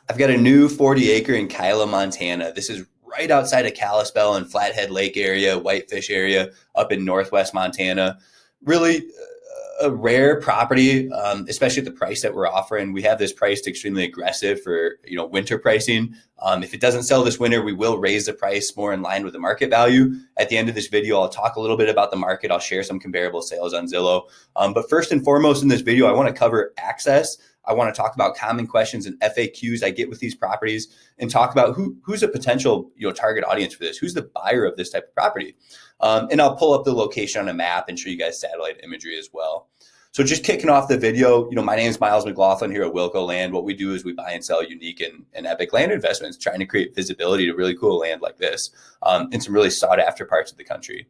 I've got a new 40 acre in Kila, Montana. This is right outside of Kalispell and Flathead Lake area, Whitefish area up in northwest Montana. Really a rare property, especially at the price that we're offering. We have this priced extremely aggressive for winter pricing. If it doesn't sell this winter, we will raise the price more in line with the market value. At the end of this video, I'll talk a little bit about the market. I'll share some comparable sales on Zillow. But first and foremost in this video, I want to cover access. I want to talk about common questions and FAQs I get with these properties and talk about who's a potential target audience for this. Who's the buyer of this type of property? And I'll pull up the location on a map and show you guys satellite imagery as well. So just kicking off the video, my name is Miles McLaughlin here at Wilco Land. What we do is we buy and sell unique and epic land investments, trying to create visibility to really cool land like this in some really sought after parts of the country.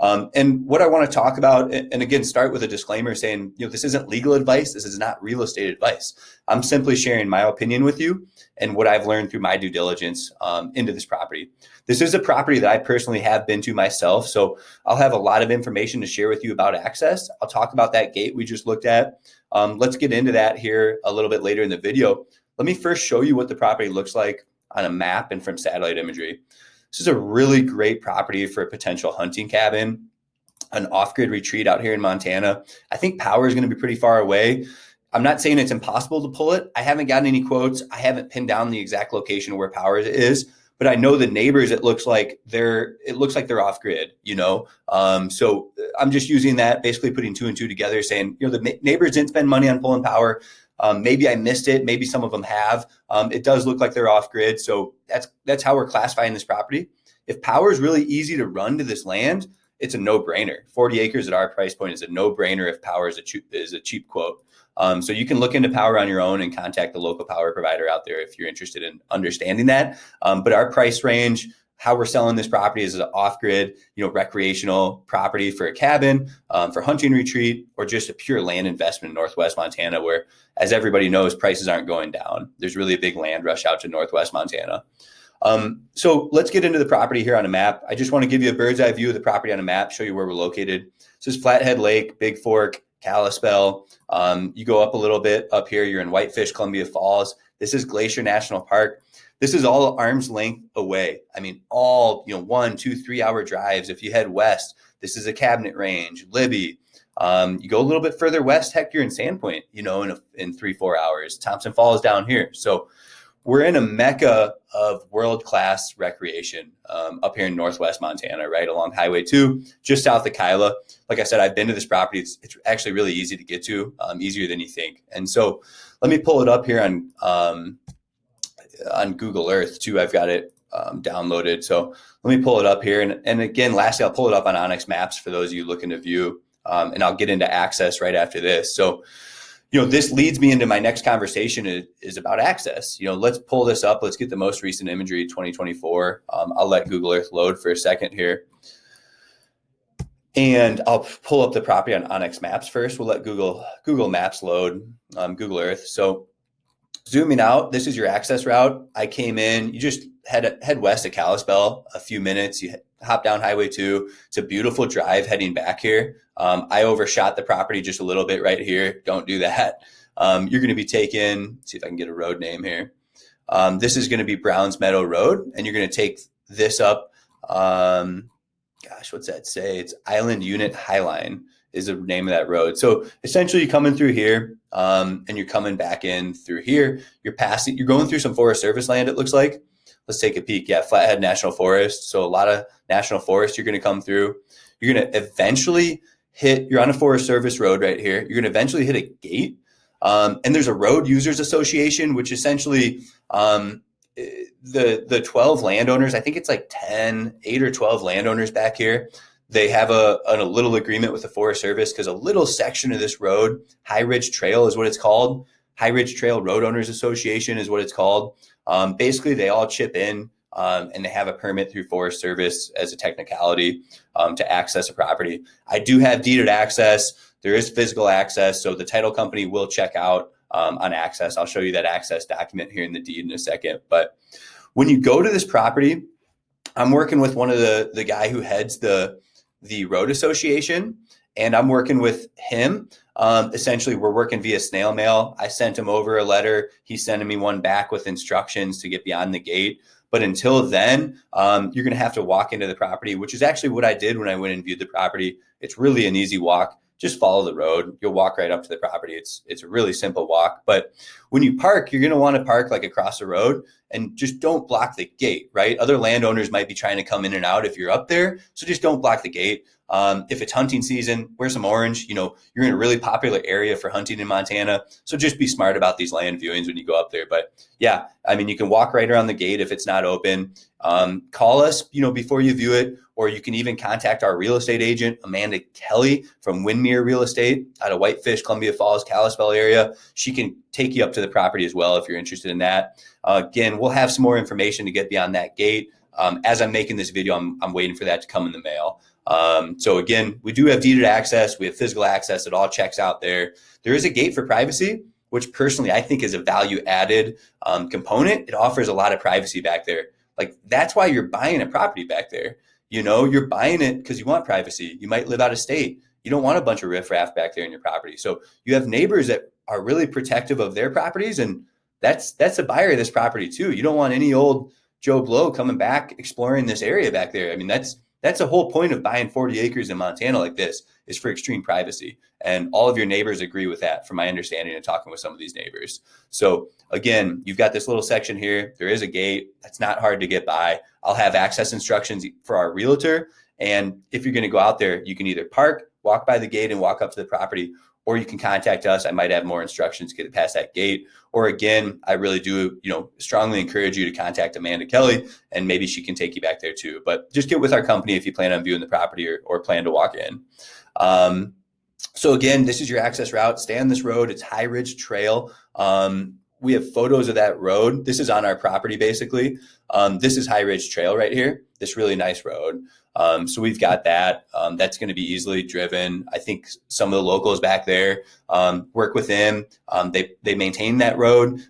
And what I want to talk about, and again, start with a disclaimer saying, this isn't legal advice. This is not real estate advice. I'm simply sharing my opinion with you and what I've learned through my due diligence into this property. This is a property that I personally have been to myself. So I'll have a lot of information to share with you about access. I'll talk about that gate we just looked at. Let's get into that here a little bit later in the video. Let me first show you what the property looks like on a map and from satellite imagery. This is a really great property for a potential hunting cabin, an off-grid retreat out here in Montana. I think power is going to be pretty far away. I'm not saying it's impossible to pull it. I haven't gotten any quotes. I haven't pinned down the exact location where power is, but I know the neighbors, it looks like they're off grid, So I'm just using that, basically putting two and two together, saying, the neighbors didn't spend money on pulling power. Maybe I missed it. Maybe some of them have. It does look like they're off grid. So that's how we're classifying this property. If power is really easy to run to this land, it's a no-brainer. 40 acres at our price point is a no-brainer if power is a cheap quote. So you can look into power on your own and contact the local power provider out there if you're interested in understanding that. But our price range, how we're selling this property is an off-grid, recreational property for a cabin, for hunting retreat, or just a pure land investment in Northwest Montana, where, as everybody knows, prices aren't going down. There's really a big land rush out to Northwest Montana. So let's get into the property here on a map. I just want to give you a bird's eye view of the property on a map, show you where we're located. This is Flathead Lake, Big Fork, Kalispell. You go up a little bit up here, you're in Whitefish, Columbia Falls. This is Glacier National Park. This is all arm's length away. I mean, all 1, 2, 3 hour drives. If you head west, this is a Cabinet Range, Libby. You go a little bit further west, heck, you're in Sandpoint, in 3-4 hours. Thompson Falls down here. So we're in a mecca of world-class recreation up here in Northwest Montana, right along Highway 2, just south of Kila. Like I said, I've been to this property. It's actually really easy to get to, easier than you think. And so let me pull it up here on Google Earth too. I've got it downloaded. So let me pull it up here. And again, lastly, I'll pull it up on Onyx Maps for those of you looking to view, and I'll get into access right after this. So this leads me into my next conversation is about access. Let's pull this up. Let's get the most recent imagery, 2024. I'll let Google Earth load for a second here. And I'll pull up the property on Onyx Maps first. We'll let Google Maps load Google Earth. So zooming out, this is your access route. I came in, you just head west to Kalispell, a few minutes. You hop down Highway 2. It's a beautiful drive heading back here. I overshot the property just a little bit right here. Don't do that. You're going to be taking, see if I can get a road name here. This is going to be Browns Meadow Road, and you're going to take this up. What's that say? It's Island Unit Highline is the name of that road. So essentially you're coming through here, and you're coming back in through here. You're going through some Forest Service land, it looks like. Let's take a peek. Yeah, Flathead National Forest. So a lot of national forest you're going to come through. You're going to eventually you're on a Forest Service road right here. You're going to eventually hit a gate. And there's a road users association, which essentially the 12 landowners, I think it's like 8 or 12 landowners back here. They have a little agreement with the Forest Service because a little section of this road, Highridge Trail is what it's called. Highridge Trail Road Owners Association is what it's called. Basically, they all chip in and they have a permit through Forest Service as a technicality to access a property. I do have deeded access. There is physical access. So the title company will check out on access. I'll show you that access document here in the deed in a second. But when you go to this property, I'm working with one of the guy who heads the road association. and I'm working with him. Essentially, we're working via snail mail. I sent him over a letter. He's sending me one back with instructions to get beyond the gate. But until then, you're going to have to walk into the property, which is actually what I did when I went and viewed the property. It's really an easy walk. Just follow the road. You'll walk right up to the property. It's a really simple walk. But when you park, you're going to want to park like across the road and just don't block the gate, right? Other landowners might be trying to come in and out if you're up there. So just don't block the gate. If it's hunting season, wear some orange. You're in a really popular area for hunting in Montana. So just be smart about these land viewings when you go up there. But yeah, I mean, you can walk right around the gate if it's not open. Call us, before you view it, or you can even contact our real estate agent, Amanda Kelly from Windmere Real Estate out of Whitefish, Columbia Falls, Kalispell area. She can take you up to the property as well if you're interested in that. Again, we'll have some more information to get beyond that gate. As I'm making this video, I'm waiting for that to come in the mail. So again, we do have deeded access. We have physical access. It all checks out there. There is a gate for privacy, which personally I think is a value added component. It offers a lot of privacy back there. Like that's why you're buying a property back there. You're buying it because you want privacy. You might live out of state. You don't want a bunch of riffraff back there in your property. So you have neighbors that are really protective of their properties. And that's a buyer of this property too. You don't want any old Joe Blow coming back, exploring this area back there. I mean, that's the whole point of buying 40 acres in Montana like this is for extreme privacy. And all of your neighbors agree with that from my understanding and talking with some of these neighbors. So again, you've got this little section here. There is a gate. That's not hard to get by. I'll have access instructions for our realtor. And if you're going to go out there, you can either park, walk by the gate and walk up to the property, or you can contact us. I might have more instructions to get it past that gate. Or again, I really do, strongly encourage you to contact Amanda Kelly and maybe she can take you back there too. But just get with our company if you plan on viewing the property or plan to walk in. So again, this is your access route. Stay on this road. It's Highridge Trail. We have photos of that road. This is on our property, basically. This is Highridge Trail right here, this really nice road. So we've got that. That's going to be easily driven. I think some of the locals back there work with them. They maintain that road.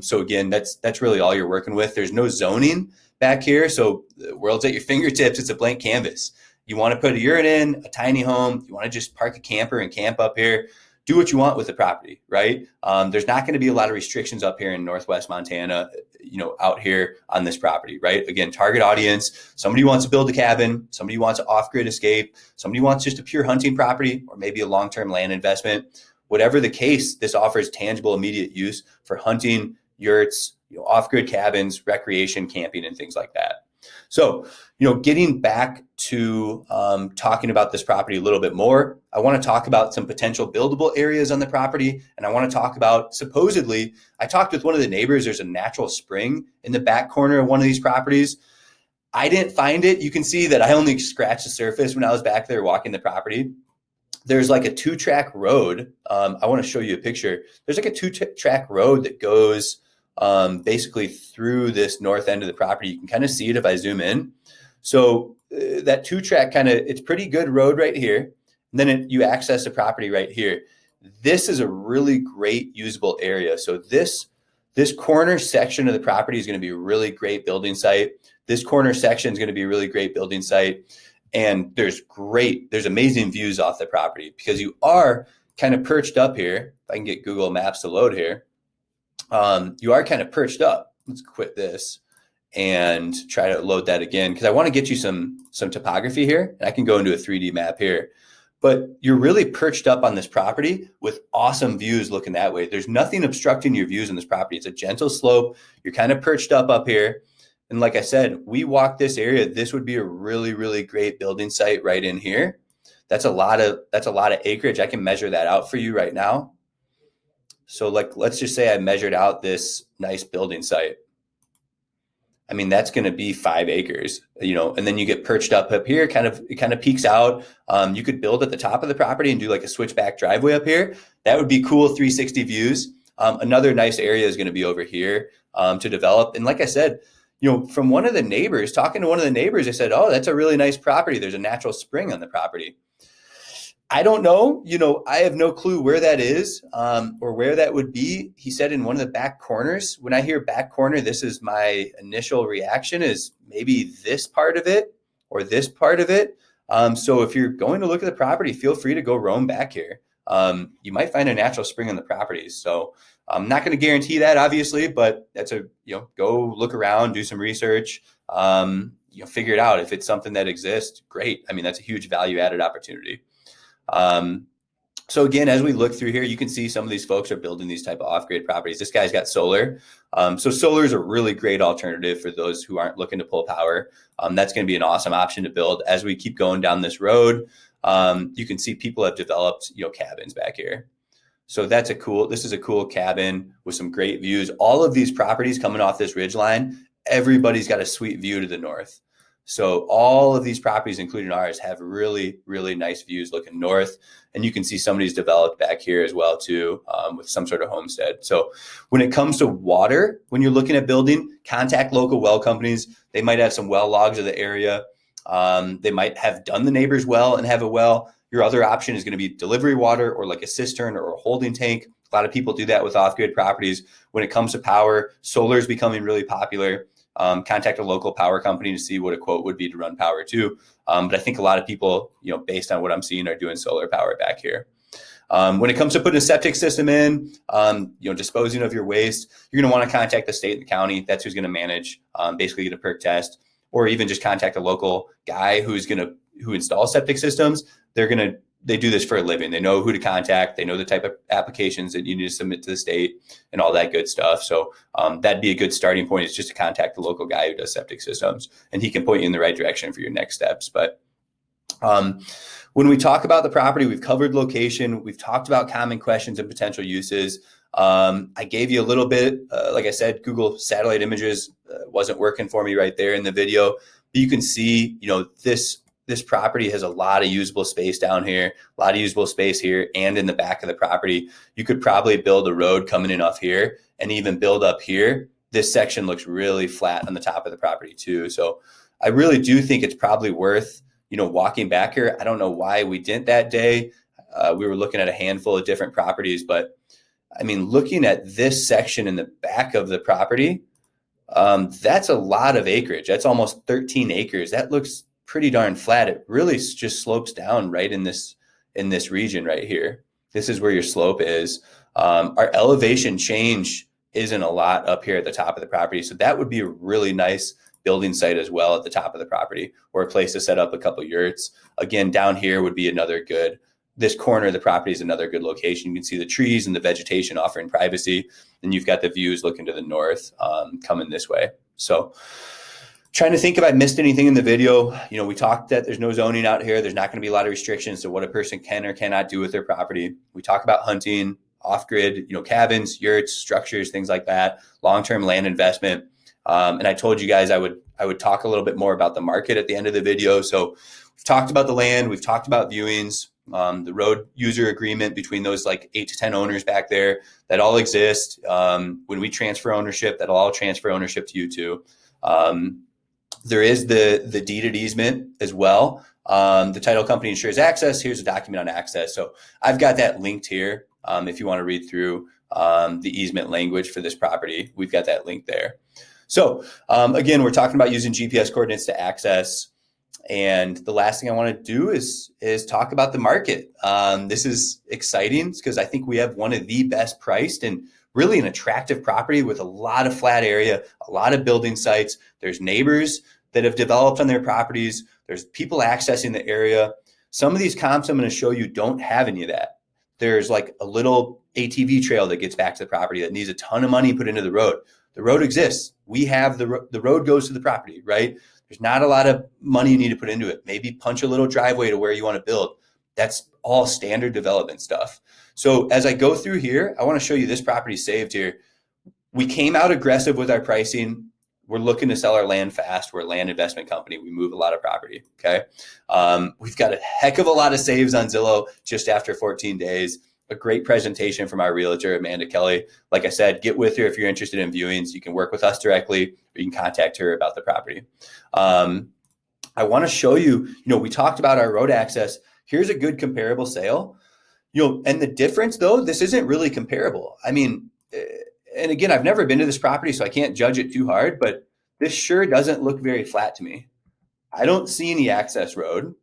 So again, that's really all you're working with. There's no zoning back here. So the world's at your fingertips. It's a blank canvas. You want to put a yurt in, a tiny home. You want to just park a camper and camp up here. Do what you want with the property, right? There's not going to be a lot of restrictions up here in Northwest Montana, out here on this property, right? Again, target audience, somebody who wants to build a cabin, somebody who wants an off-grid escape, somebody who wants just a pure hunting property or maybe a long-term land investment. Whatever the case, this offers tangible, immediate use for hunting, yurts, off-grid cabins, recreation, camping, and things like that. So, getting back to talking about this property a little bit more, I want to talk about some potential buildable areas on the property. And I want to talk about, supposedly, I talked with one of the neighbors, there's a natural spring in the back corner of one of these properties. I didn't find it. You can see that I only scratched the surface when I was back there walking the property. There's like a 2-track road. I want to show you a picture. There's like a 2-track road that goes basically through this north end of the property. You can kind of see it if I zoom in. So that 2-track it's pretty good road right here. And then you access the property right here. This is a really great usable area. So this corner section of the property is going to be a really great building site. This corner section is going to be a really great building site. And there's amazing views off the property because you are kind of perched up here. If I can get Google Maps to load here. You are kind of perched up. Let's quit this and try to load that again because I want to get you some topography here. And I can go into a 3D map here. But you're really perched up on this property with awesome views looking that way. There's nothing obstructing your views on this property. It's a gentle slope. You're kind of perched up here. And like I said, we walk this area. This would be a really, really great building site right in here. That's a lot of acreage. I can measure that out for you right now. So let's just say I measured out this nice building site. I mean, that's going to be 5 acres, and then you get perched up here, it kind of peaks out. You could build at the top of the property and do like a switchback driveway up here. That would be cool 360 views. Another nice area is going to be over here to develop. And like I said, talking to one of the neighbors, they said, oh, that's a really nice property. There's a natural spring on the property. I don't know, I have no clue where that is or where that would be. He said in one of the back corners. When I hear back corner, this is my initial reaction is maybe this part of it or this part of it. So if you're going to look at the property, feel free to go roam back here. You might find a natural spring in the properties. So I'm not going to guarantee that, obviously, but that's go look around, do some research, figure it out. If it's something that exists, great. I mean, that's a huge value added opportunity. So again, as we look through here, you can see some of these folks are building these type of off-grid properties. This guy's got solar. So solar is a really great alternative for those who aren't looking to pull power. That's going to be an awesome option to build. As we keep going down this road, you can see people have developed, cabins back here. So this is a cool cabin with some great views. All of these properties coming off this ridge line, everybody's got a sweet view to the north. So all of these properties, including ours, have really, really nice views looking north. And you can see somebody's developed back here as well, too, with some sort of homestead. So when it comes to water, when you're looking at building, contact local well companies. They might have some well logs of the area. They might have done the neighbor's well and have a well. Your other option is going to be delivery water or like a cistern or a holding tank. A lot of people do that with off-grid properties. When it comes to power, solar is becoming really popular. Contact a local power company to see what a quote would be to run power too. But I think a lot of people, based on what I'm seeing, are doing solar power back here. When it comes to putting a septic system in, disposing of your waste, you're going to want to contact the state and the county. That's who's going to manage, basically get a perk test, or even just contact a local guy who installs septic systems. They do this for a living. They know who to contact. They know the type of applications that you need to submit to the state and all that good stuff. So that'd be a good starting point, is just to contact the local guy who does septic systems, and he can point you in the right direction for your next steps. But when we talk about the property, we've covered location. We've talked about common questions and potential uses. I gave you a little bit, like I said, Google satellite images wasn't working for me right there in the video, but you can see, this property has a lot of usable space down here, a lot of usable space here and in the back of the property. You could probably build a road coming in off here and even build up here. This section looks really flat on the top of the property too. So I really do think it's probably worth, walking back here. I don't know why we didn't that day. We were looking at a handful of different properties, but I mean, looking at this section in the back of the property, that's a lot of acreage. That's almost 13 acres. That looks pretty darn flat. It really just slopes down right in this region right here. This is where your slope is. Our elevation change isn't a lot up here at the top of the property. So that would be a really nice building site as well at the top of the property, or a place to set up a couple yurts. Again, down here would be this corner of the property is another good location. You can see the trees and the vegetation offering privacy. And you've got the views looking to the north coming this way. So trying to think if I missed anything in the video. We talked that there's no zoning out here. There's not going to be a lot of restrictions to what a person can or cannot do with their property. We talk about hunting, off-grid, cabins, yurts, structures, things like that, long-term land investment. And I told you guys I would talk a little bit more about the market at the end of the video. So we've talked about the land. We've talked about viewings, the road user agreement between those like 8 to 10 owners back there that all exist. When we transfer ownership, that'll all transfer ownership to you too. There is the deeded easement as well. The title company ensures access. Here's a document on access. So I've got that linked here. If you want to read through the easement language for this property, we've got that link there. So again, we're talking about using GPS coordinates to access. And the last thing I want to do is talk about the market. This is exciting because I think we have one of the best priced and really an attractive property with a lot of flat area, a lot of building sites. There's neighbors that have developed on their properties. There's people accessing the area. Some of these comps I'm going to show you don't have any of that. There's like a little ATV trail that gets back to the property that needs a ton of money put into the road. The road exists. We have the road goes to the property, right? There's not a lot of money you need to put into it. Maybe punch a little driveway to where you want to build. That's all standard development stuff. So as I go through here, I want to show you this property saved here. We came out aggressive with our pricing. We're looking to sell our land fast. We're a land investment company. We move a lot of property, okay? We've got a heck of a lot of saves on Zillow just after 14 days. A great presentation from our realtor, Amanda Kelly. Like I said, get with her if you're interested in viewings. You can work with us directly, or you can contact her about the property. I want to show you, we talked about our road access. Here's a good comparable sale. And the difference though, this isn't really comparable. I mean, and again, I've never been to this property, so I can't judge it too hard, but this sure doesn't look very flat to me. I don't see any access road.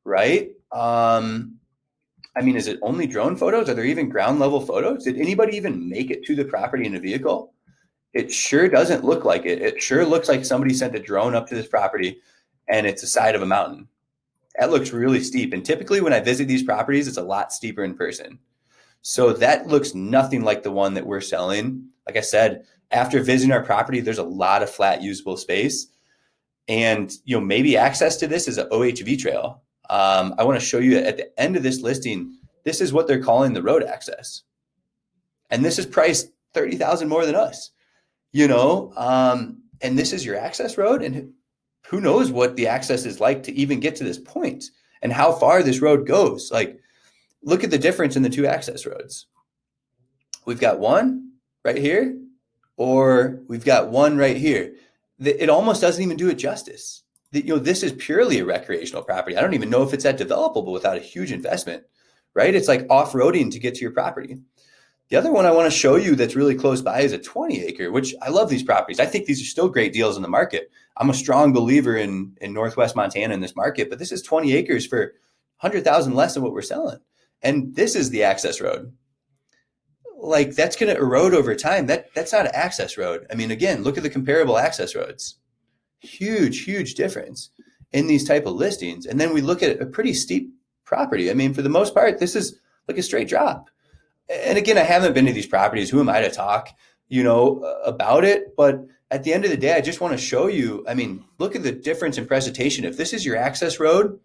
right? I mean, is it only drone photos? Are there even ground level photos? Did anybody even make it to the property in a vehicle? It sure doesn't look like it. It sure looks like somebody sent a drone up to this property and it's the side of a mountain. That looks really steep. And typically when I visit these properties, it's a lot steeper in person. So that looks nothing like the one that we're selling. Like I said, after visiting our property, there's a lot of flat usable space. And maybe access to this is an OHV trail. I want to show you at the end of this listing, this is what they're calling the road access. And this is priced $30,000 more than us, and this is your access road. And who knows what the access is like to even get to this point and how far this road goes. Like, look at the difference in the two access roads. We've got one right here, or we've got one right here. It almost doesn't even do it justice. This is purely a recreational property. I don't even know if it's that developable without a huge investment, right? It's like off-roading to get to your property. The other one I want to show you that's really close by is a 20 acre, which I love these properties. I think these are still great deals in the market. I'm a strong believer in Northwest Montana in this market, but this is 20 acres for 100,000 less than what we're selling. And this is the access road. Like, that's going to erode over time. That's not an access road. I mean, again, look at the comparable access roads. Huge, huge difference in these type of listings. And then we look at a pretty steep property. I mean, for the most part, this is like a straight drop. And again, I haven't been to these properties. Who am I to talk, about it? But at the end of the day, I just want to show you, I mean, look at the difference in presentation. If this is your access road,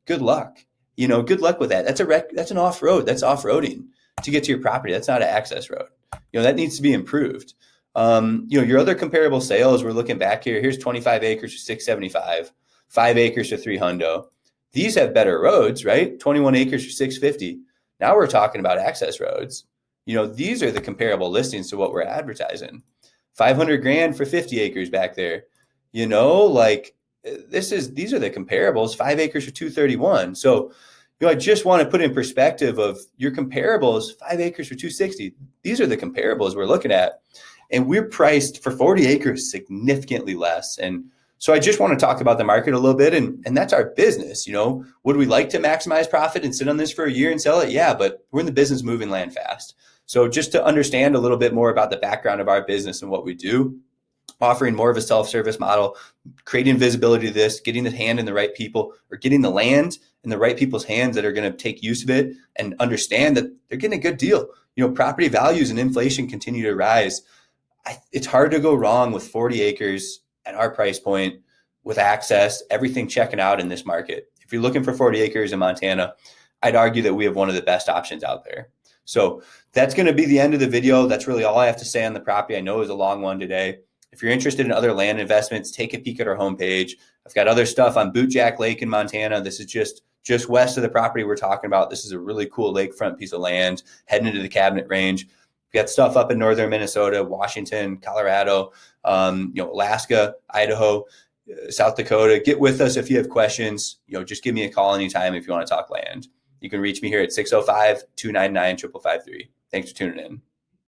good luck. Good luck with that. That's an off-road. That's off-roading to get to your property. That's not an access road. That needs to be improved. Your other comparable sales, we're looking back here. Here's 25 acres for 675, 5 acres for 300. These have better roads, right? 21 acres for 650. Now we're talking about access roads. These are the comparable listings to what we're advertising. 500 grand for 50 acres back there. These are the comparables. 5 acres for 231. So, I just want to put in perspective of your comparables. 5 acres for 260. These are the comparables we're looking at, and we're priced for 40 acres significantly less. And so I just want to talk about the market a little bit, and that's our business. Would we like to maximize profit and sit on this for a year and sell it? Yeah, but we're in the business of moving land fast. So just to understand a little bit more about the background of our business and what we do, offering more of a self-service model, creating visibility to this, getting the hand in the right people, or getting the land in the right people's hands that are going to take use of it and understand that they're getting a good deal. Property values and inflation continue to rise. It's hard to go wrong with 40 acres at our price point with access, everything checking out in this market. If you're looking for 40 acres in Montana, I'd argue that we have one of the best options out there. So that's going to be the end of the video. That's really all I have to say on the property. I know it was a long one today. If you're interested in other land investments, take a peek at our homepage. I've got other stuff on Bootjack Lake in Montana. This is just west of the property we're talking about. This is a really cool lakefront piece of land heading into the Cabinet Range. We've got stuff up in northern Minnesota, Washington, Colorado, Alaska, Idaho, South Dakota. Get with us if you have questions. Just give me a call anytime if you want to talk land. You can reach me here at 605-299-5553. Thanks for tuning in.